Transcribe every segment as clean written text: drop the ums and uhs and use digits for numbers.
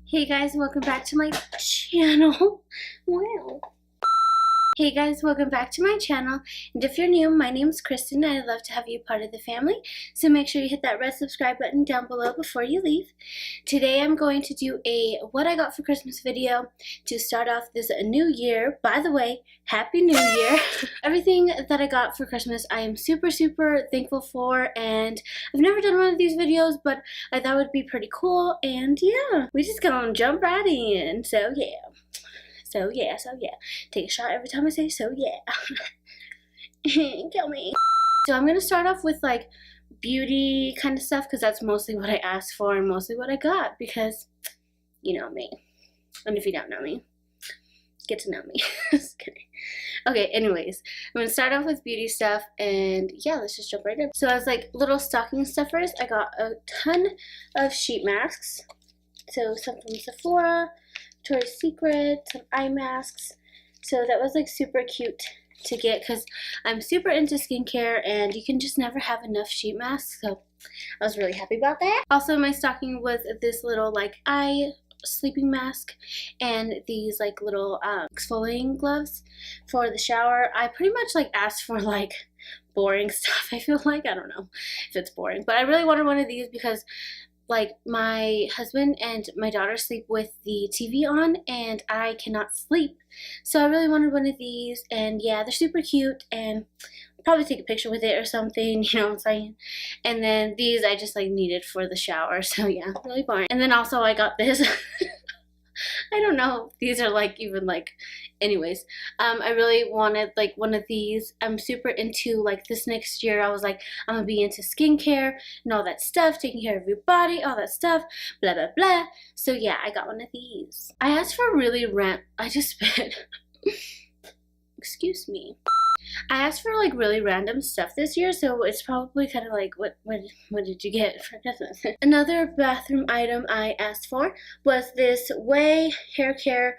Hey guys, welcome back to my channel. Wow. Hey guys, welcome back to my channel, and if you're new, my name is Kristin and I'd love to have you part of the family, so make sure you hit that red subscribe button down below before you leave. Today I'm going to do a what I got for Christmas video to start off this new year. By the way, Happy New Year! Everything that I got for Christmas I am super thankful for, and I've never done one of these videos, but I thought it would be pretty cool, and yeah, we just gonna jump right in, so yeah. So yeah. Take a shot every time I say so yeah. Kill me. So I'm gonna start off with like beauty kind of stuff because that's mostly what I asked for and mostly what I got because you know me. And if you don't know me, get to know me. Just kidding. Okay, anyways, I'm gonna start off with beauty stuff and yeah, let's just jump right in. So as like little stocking stuffers, I got a ton of sheet masks. So some from Sephora, Victoria's Secret, some eye masks. So that was like super cute to get because I'm super into skincare and you can just never have enough sheet masks. So I was really happy about that. Also, my stocking was this little like eye sleeping mask and these like little exfoliating gloves for the shower. I pretty much like asked for like boring stuff. I feel like, I don't know if it's boring, but I really wanted one of these because like my husband and my daughter sleep with the TV on and I cannot sleep, so I really wanted one of these. And yeah, they're super cute and I'll probably take a picture with it or something, you know what I'm saying. And then these I just like needed for the shower, so yeah, really boring. And then also I got this I don't know if these are like even like, anyways, I really wanted like one of these. I'm super into like this next year. I was like, I'm gonna be into skincare and all that stuff, taking care of your body, all that stuff, blah blah blah. So yeah, I got one of these. I asked for really I just spit. Excuse me. I asked for like really random stuff this year, so it's probably kind of like what did you get for Christmas? Another bathroom item I asked for was this Way Haircare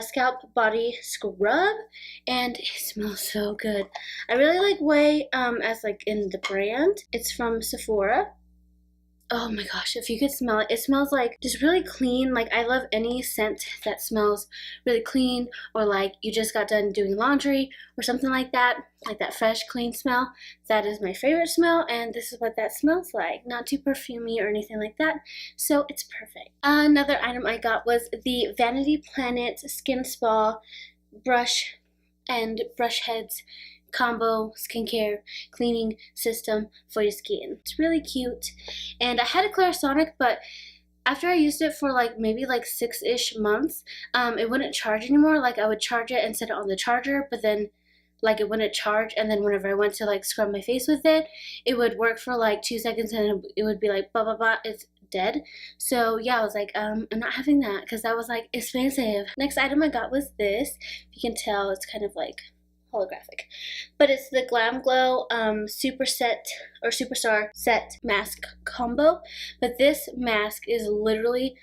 Scalp Body Scrub, and it smells so good. I really like Way as like in the brand. It's from Sephora. Oh my gosh, if you could smell it, it smells like just really clean. Like I love any scent that smells really clean, or like you just got done doing laundry or something like that fresh, clean smell. That is my favorite smell, and this is what that smells like. Not too perfumey or anything like that, so it's perfect. Another item I got was the Vanity Planet Skin Spa Brush and Brush Heads combo skincare cleaning system for your skin. It's really cute, and I had a Clarisonic, but after I used it for like maybe like 6-ish months, it wouldn't charge anymore. Like I would charge it and set it on the charger, but then like it wouldn't charge, and then whenever I went to like scrub my face with it, it would work for like 2 seconds and it would be like blah blah blah, it's dead. So yeah, I was like, I'm not having that because that was like expensive. Next item I got was this. You can tell it's kind of like holographic, but it's the Glam Glow Super Set or Superstar Set Mask Combo. But this mask is literally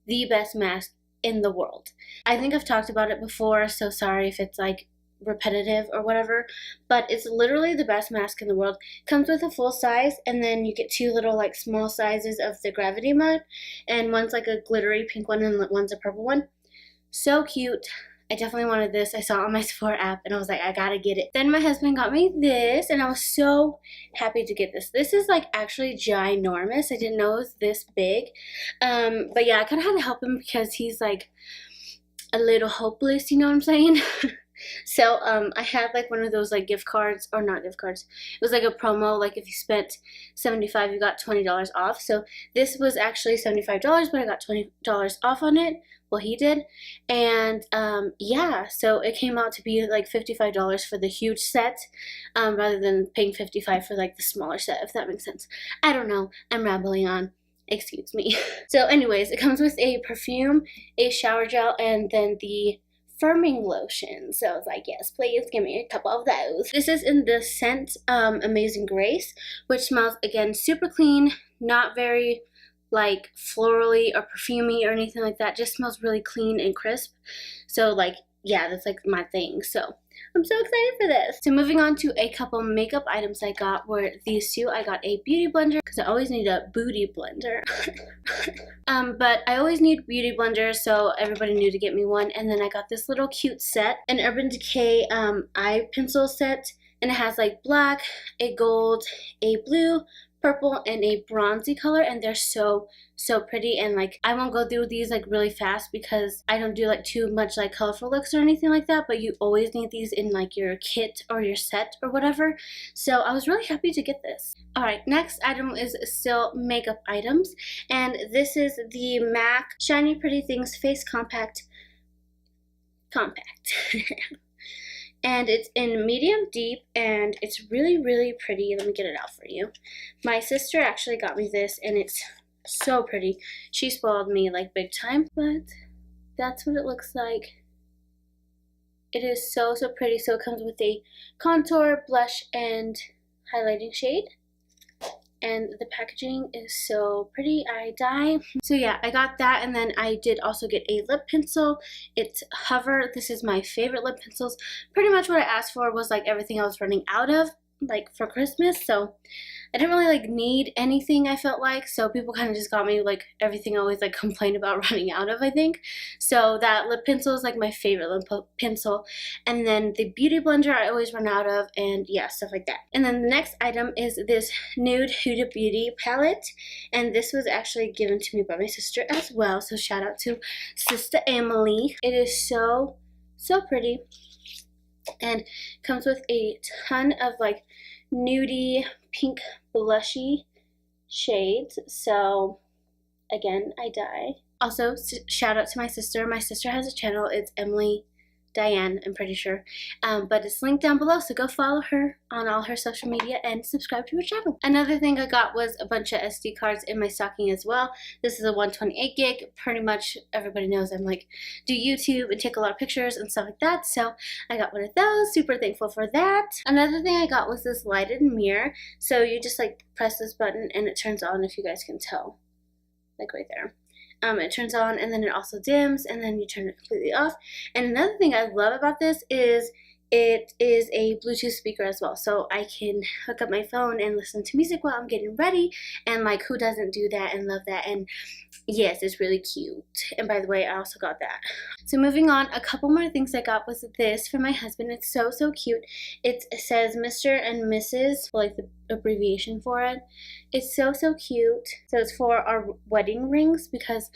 the best mask in the world. I think I've talked about it before, so sorry if it's like repetitive or whatever, but it's literally the best mask in the world. Comes with a full size, and then you get 2 little like small sizes of the Gravity Mud, and one's like a glittery pink one and one's a purple one. So cute. I definitely wanted this. I saw it on my Sephora app and I was like, I gotta get it. Then my husband got me this and I was so happy to get this. This is like actually ginormous. I didn't know it was this big. But yeah, I kind of had to help him because he's like a little hopeless, you know what I'm saying? So I had like one of those like gift cards, or not gift cards, it was like a promo, like if you spent $75 you got $20 off. So this was actually $75, but I got $20 off on it. Well, he did. And yeah, so it came out to be like $55 for the huge set, rather than paying $55 for like the smaller set, if that makes sense. I don't know, I'm rambling on, excuse me. So anyways, it comes with a perfume, a shower gel, and then the firming lotion. So I was like, yes, please give me a couple of those. This is in the scent Amazing Grace, which smells again super clean, not very like florally or perfumey or anything like that. Just smells really clean and crisp. So like yeah, that's like my thing. So I'm so excited for this. So moving on to a couple makeup items I got were these two. I got a beauty blender because I always need a booty blender. But I always need beauty blenders, so everybody knew to get me one. And then I got this little cute set, an Urban Decay eye pencil set, and it has like black, a gold, a blue, purple, and a bronzy color, and they're so pretty. And like I won't go through these like really fast because I don't do like too much like colorful looks or anything like that, but you always need these in like your kit or your set or whatever. So I was really happy to get this. Alright, next item is still makeup items, and this is the MAC Shiny Pretty Things Face Compact. And it's in medium deep, and it's really pretty. Let me get it out for you. My sister actually got me this, and it's so pretty. She spoiled me like big time, but that's what it looks like. It is so pretty. So it comes with a contour, blush, and highlighting shade. And the packaging is so pretty. I die. So yeah, I got that, and then I did also get a lip pencil. It's Hover. This is my favorite lip pencils. Pretty much what I asked for was like everything I was running out of like for Christmas, so I didn't really like need anything, I felt like, so people kind of just got me like everything I always like complain about running out of, I think. So that lip pencil is like my favorite lip pencil, and then the beauty blender I always run out of, and yeah, stuff like that. And then the next item is this Nude Huda Beauty palette, and this was actually given to me by my sister as well, so shout out to Sister Emily. It is so pretty, and comes with a ton of like nudie pink blushy shades. So again, I die. Also, shout out to my sister. My sister has a channel. It's Emily Diane, I'm pretty sure, but it's linked down below, so go follow her on all her social media and subscribe to her channel. Another thing I got was a bunch of SD cards in my stocking as well. This is a 128 gig. Pretty much everybody knows I'm like do YouTube and take a lot of pictures and stuff like that, so I got one of those. Super thankful for that. Another thing I got was this lighted mirror. So you just like press this button and it turns on, if you guys can tell, like right there. It turns on, and then it also dims, and then you turn it completely off. And another thing I love about this is it is a Bluetooth speaker as well, so I can hook up my phone and listen to music while I'm getting ready, and like who doesn't do that and love that? And yes, it's really cute. And by the way, I also got that. So moving on, a couple more things I got was this for my husband. It's so cute. It says Mr. and Mrs., like the abbreviation for it. It's so cute. So it's for our wedding rings, because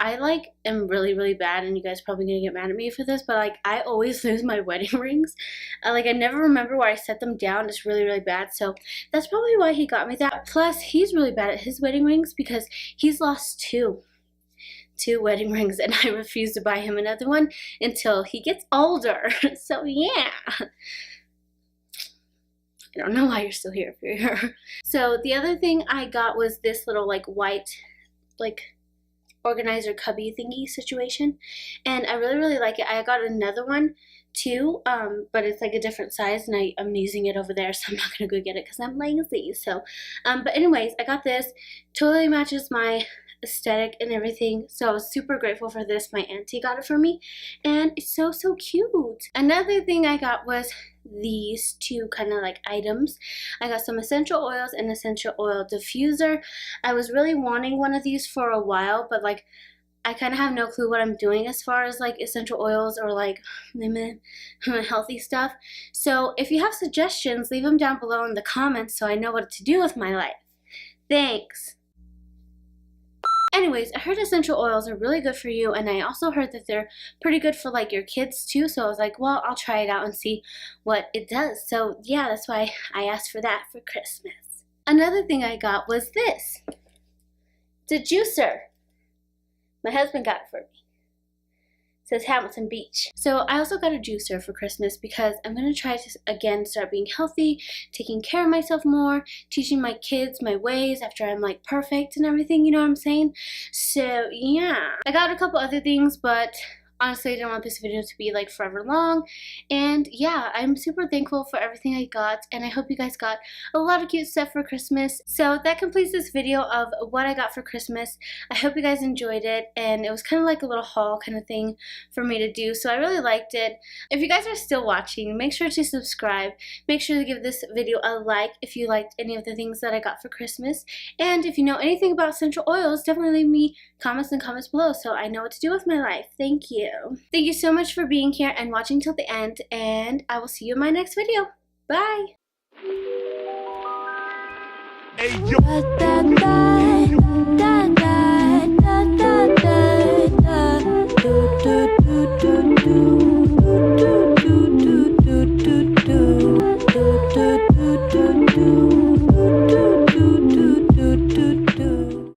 I like am really bad, and you guys are probably gonna get mad at me for this, but like I always lose my wedding rings. Like I never remember where I set them down. It's really bad, so that's probably why he got me that. Plus he's really bad at his wedding rings because he's lost two wedding rings, and I refuse to buy him another one until he gets older. So yeah, I don't know why you're still here if you're here. So the other thing I got was this little like white like organizer cubby thingy situation, and I really like it. I got another one too, but it's like a different size, and I'm using it over there, so I'm not gonna go get it because I'm lazy. So but anyways, I got this. Totally matches my aesthetic and everything, so I was super grateful for this. My auntie got it for me, and it's so cute. Another thing I got was these two kind of like items. I got some essential oils and essential oil diffuser. I was really wanting one of these for a while, but like I kind of have no clue what I'm doing as far as like essential oils or like healthy stuff. So if you have suggestions, leave them down below in the comments so I know what to do with my life. Thanks. Anyways, I heard essential oils are really good for you, and I also heard that they're pretty good for like your kids too, so I was like, well, I'll try it out and see what it does. So yeah, that's why I asked for that for Christmas. Another thing I got was this. It's a juicer. My husband got it for me. It says Hamilton Beach. So I also got a juicer for Christmas because I'm going to try to again start being healthy, taking care of myself more, teaching my kids my ways after I'm like perfect and everything, you know what I'm saying? So yeah. I got a couple other things, but Honestly, I didn't want this video to be like forever long. And yeah, I'm super thankful for everything I got, and I hope you guys got a lot of cute stuff for Christmas. So that completes this video of what I got for Christmas. I hope you guys enjoyed it, and it was kind of like a little haul kind of thing for me to do, so I really liked it. If you guys are still watching, make sure to subscribe. Make sure to give this video a like if you liked any of the things that I got for Christmas. And if you know anything about essential oils, definitely leave me comments in the comments below so I know what to do with my life. Thank you. Thank you so much for being here and watching till the end, and I will see you in my next video. Bye! Hey, yo.